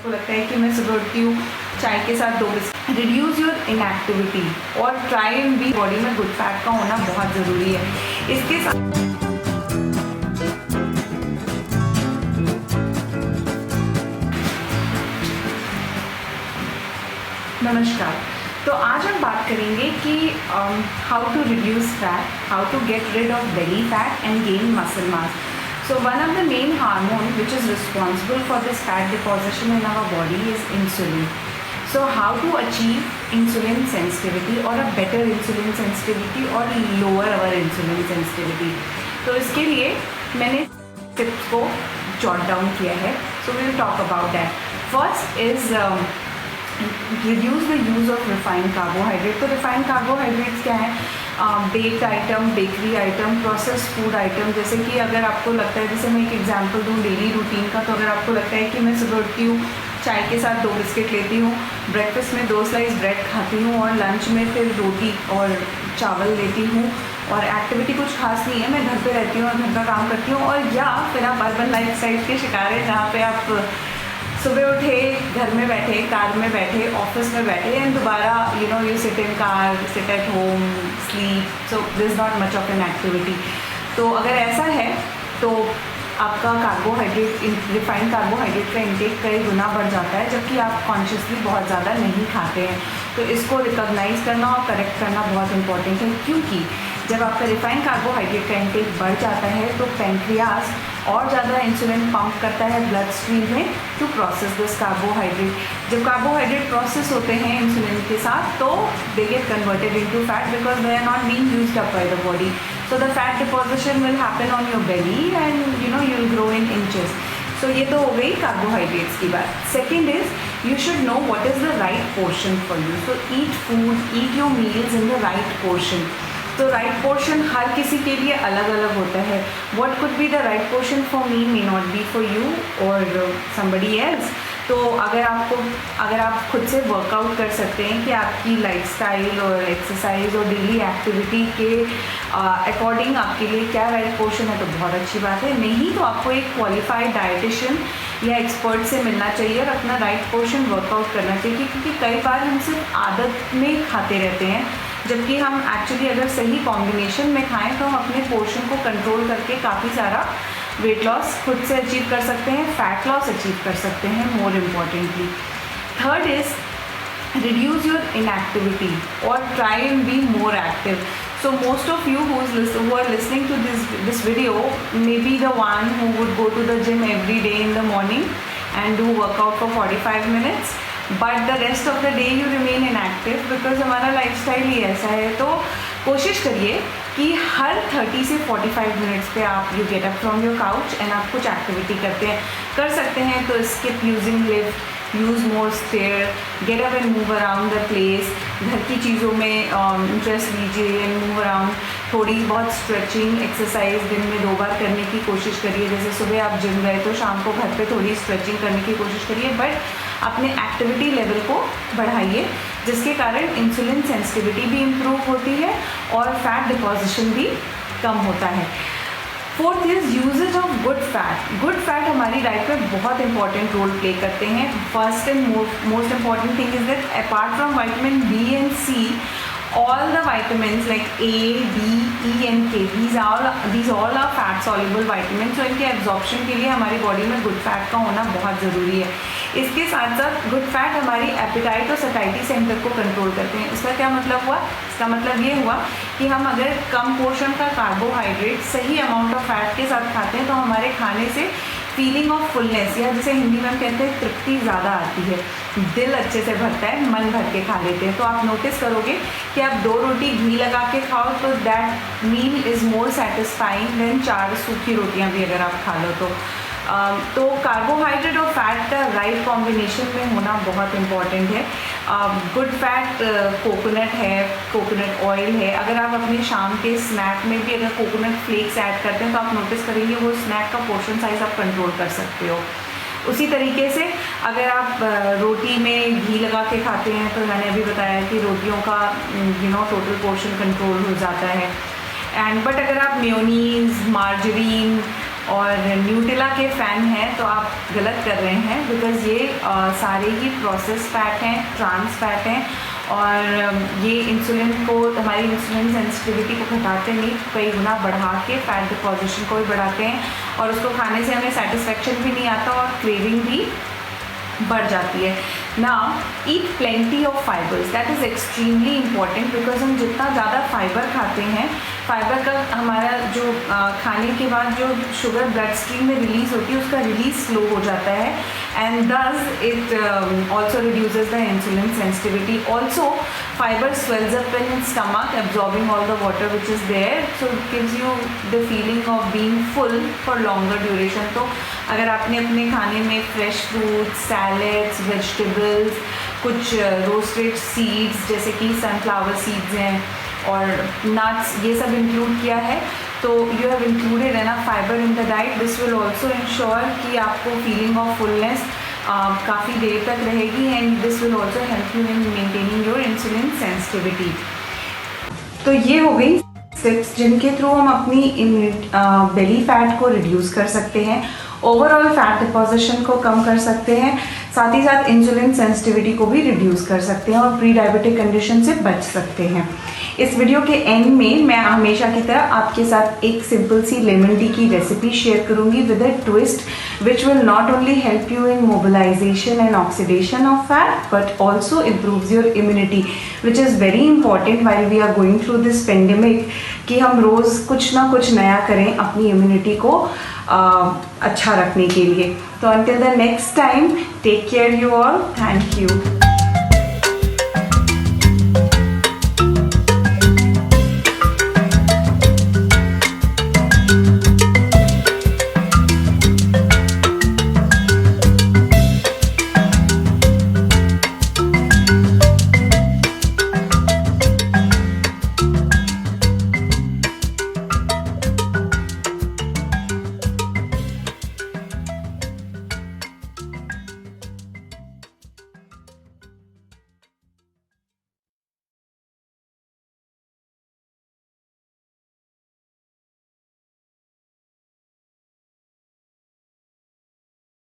आपको लगता है कि मैं सुबह उठती हूँ चाय के साथ 2 बिस्किट। रिड्यूस योर इनएक्टिविटी और ट्राई एंड बी। बॉडी में गुड फैट का होना बहुत ज़रूरी है। इसके साथ नमस्कार। तो आज हम बात करेंगे कि how to reduce fat, how to get rid of belly fat and gain muscle mass. So one of the main hormone which is responsible for this fat deposition in our body is insulin. So how to achieve insulin sensitivity or a better insulin sensitivity or lower our insulin sensitivity? तो इसके लिए मैंने tips को jot down किया है. So we will talk about that. First is reduce the use of refined carbohydrate. तो refined carbohydrates क्या है? Baked item, bakery item, process food item. जैसे कि अगर आपको लगता है, जैसे मैं एक एग्जांपल दूँ डेली रूटीन का, तो अगर आपको लगता है कि मैं सुबह उठती हूँ चाय के साथ 2 बिस्किट लेती हूँ, ब्रेकफास्ट में 2 स्लाइस ब्रेड खाती हूँ और लंच में फिर रोटी और चावल लेती हूँ और एक्टिविटी कुछ खास नहीं है, मैं घर पे रहती हूँ और घर का काम करती हूँ, और या फिर आप अर्बन लाइफ स्टाइल के शिकार हैं जहाँ पे आप सुबह उठे, घर में बैठे, कार में बैठे, ऑफिस में बैठे एंड दोबारा you sit in car, sit at home, sleep. So this is not much of an activity. तो अगर ऐसा है तो आपका कार्बोहाइड्रेट, रिफाइंड कार्बोहाइड्रेट का इंटेक कई गुना बढ़ जाता है, जबकि आप कॉन्शियसली बहुत ज़्यादा नहीं खाते हैं. तो इसको रिकॉग्नाइज करना और करेक्ट करना बहुत इंपॉर्टेंट है, क्योंकि जब आपका रिफाइंड कार्बोहाइड्रेट का इंटेक बढ़ जाता है तो पैंक्रियाज और ज़्यादा इंसुलिन पंप करता है ब्लड स्ट्रीम में टू प्रोसेस दिस कार्बोहाइड्रेट. जब कार्बोहाइड्रेट प्रोसेस होते हैं इंसुलिन के साथ तो they get converted into fat because they are not being used up by the body. So the fat deposition will happen on your belly and you will grow in inches. So ये तो हो गई carbohydrates की बात. Second is you should know what is the right portion for you. So eat food, eat your meals in the right portion. तो right portion हर किसी के लिए अलग अलग होता है. What could be the right portion for me may not be for you और somebody else. तो अगर आप खुद से वर्कआउट कर सकते हैं कि आपकी लाइफस्टाइल और एक्सरसाइज और डेली एक्टिविटी के अकॉर्डिंग आपके लिए क्या राइट पोर्शन है तो बहुत अच्छी बात है. नहीं तो आपको एक क्वालिफाइड डाइटिशियन या एक्सपर्ट से मिलना चाहिए और अपना राइट पोर्शन वर्कआउट करना चाहिए, क्योंकि कई बार हम सिर्फ आदत में खाते रहते हैं, जबकि हम एक्चुअली अगर सही कॉम्बिनेशन में खाएं तो हम अपने पोर्शन को कंट्रोल करके काफ़ी सारा वेट लॉस खुद से अचीव कर सकते हैं, फैट लॉस अचीव कर सकते हैं more importantly. Third is reduce your inactivity और try and be more active. So most of you who are listening to this video may be the one who would go to the gym every day in the morning and do workout for 45 minutes, but the rest of the day you remain inactive because हमारा lifestyle ही ऐसा है. तो कोशिश करिए कि हर 30 से 45 minutes पे आप you get up from your couch and आप कुछ एक्टिविटी कर सकते हैं. तो skip using lift, use more stair, get up and move around the place. घर की चीज़ों में इंटरेस्ट लीजिए एंड मूव अराउंड. थोड़ी बहुत स्ट्रेचिंग एक्सरसाइज दिन में 2 बार करने की कोशिश करिए. जैसे सुबह आप जिम गए तो शाम को घर पे थोड़ी स्ट्रेचिंग करने की कोशिश करिए, बट अपने एक्टिविटी लेवल को बढ़ाइए, जिसके कारण इंसुलिन सेंसिटिविटी भी इम्प्रूव होती है और फैट डिपोजिशन भी कम होता है. Fourth is uses of good fat. Good fat हमारी डाइट में बहुत इंपॉर्टेंट रोल प्ले करते हैं. First and most important thing is that apart from vitamin B and C, all the vitamins like A, D, E and K, these all are fat soluble vitamins. So इनके absorption के लिए हमारी body में good fat का होना बहुत ज़रूरी है. इसके साथ साथ गुड फैट हमारी एपिटाइट और सटाइटी सेंटर को कंट्रोल करते हैं. इसका क्या मतलब हुआ? इसका मतलब ये हुआ कि हम अगर कम पोर्शन का कार्बोहाइड्रेट सही अमाउंट ऑफ फैट के साथ खाते हैं तो हमारे खाने से फीलिंग ऑफ फुलनेस, या जिसे हिंदी में हम कहते हैं तृप्ति ज़्यादा आती है, दिल अच्छे से भरता है, मन भर के खा लेते हैं. तो आप नोटिस करोगे कि आप 2 रोटी घी लगा के खाओ तो that meal is more satisfying than 4 सूखी रोटियां भी अगर आप खा लो तो कार्बोहाइड्रेट और फैट का राइट कॉम्बिनेशन में होना बहुत इम्पॉर्टेंट है. गुड फैट कोकोनट है, कोकोनट ऑयल है. अगर आप अपने शाम के स्नैक में भी अगर कोकोनट फ्लेक्स ऐड करते हैं तो आप नोटिस करेंगे वो स्नैक का पोर्शन साइज़ आप कंट्रोल कर सकते हो. उसी तरीके से अगर आप रोटी में घी लगा के खाते हैं तो मैंने अभी बताया कि रोटियों का टोटल पोर्शन कंट्रोल हो जाता है. बट अगर आप मेयोनीज, मार्जरीन, और न्यूटेला के फ़ैन हैं तो आप गलत कर रहे हैं, बिकॉज़ ये सारे ही प्रोसेस फैट हैं, ट्रांस फैट हैं और ये इंसुलिन को, हमारी इंसुलिन सेंसिटिविटी को घटाते नहीं, कई गुना बढ़ा के फैट डिपॉजिशन को भी बढ़ाते हैं और उसको खाने से हमें सेटिस्फेक्शन भी नहीं आता और क्रेविंग भी बढ़ जाती है। Now eat plenty of fibres, that is extremely important, because हम जितना ज़्यादा फाइबर खाते हैं, फाइबर का हमारा जो खाने के बाद जो शुगर ब्लड स्ट्रीम में रिलीज़ होती है उसका रिलीज स्लो हो जाता है and thus it also reduces the insulin sensitivity. Also fibre swells up in stomach absorbing all the water which is there, so it gives you the feeling of being full for longer duration. तो अगर आपने अपने खाने में fresh fruits, salads, vegetables, कुछ roasted seeds जैसे कि sunflower seeds हैं और नट्स, ये सब इंक्लूड किया है, तो you have included enough fibre in the diet. This will also ensure कि आपको फीलिंग ऑफ फुलनेस काफ़ी देर तक रहेगी and this will also help you in maintaining your insulin sensitivity. तो ये हो गई स्टेप्स जिनके थ्रू हम अपनी बेली फैट को रिड्यूस कर सकते हैं, ओवरऑल फैट डिपॉजिशन को कम कर सकते हैं, साथ ही साथ इंसुलिन सेंसिटिविटी को भी रिड्यूस कर सकते हैं और प्री डायबिटिक कंडीशन से बच सकते हैं। इस वीडियो के एंड में मैं हमेशा की तरह आपके साथ एक सिंपल सी लेमन टी की रेसिपी शेयर करूंगी with a twist which will not only help you in mobilization and oxidation of fat but also improves your immunity, which is very important while we are going through this pandemic कि हम रोज़ कुछ ना कुछ नया करें अपनी immunity को अच्छा रखने के लिए। तो until the next time, take care you all. Thank you.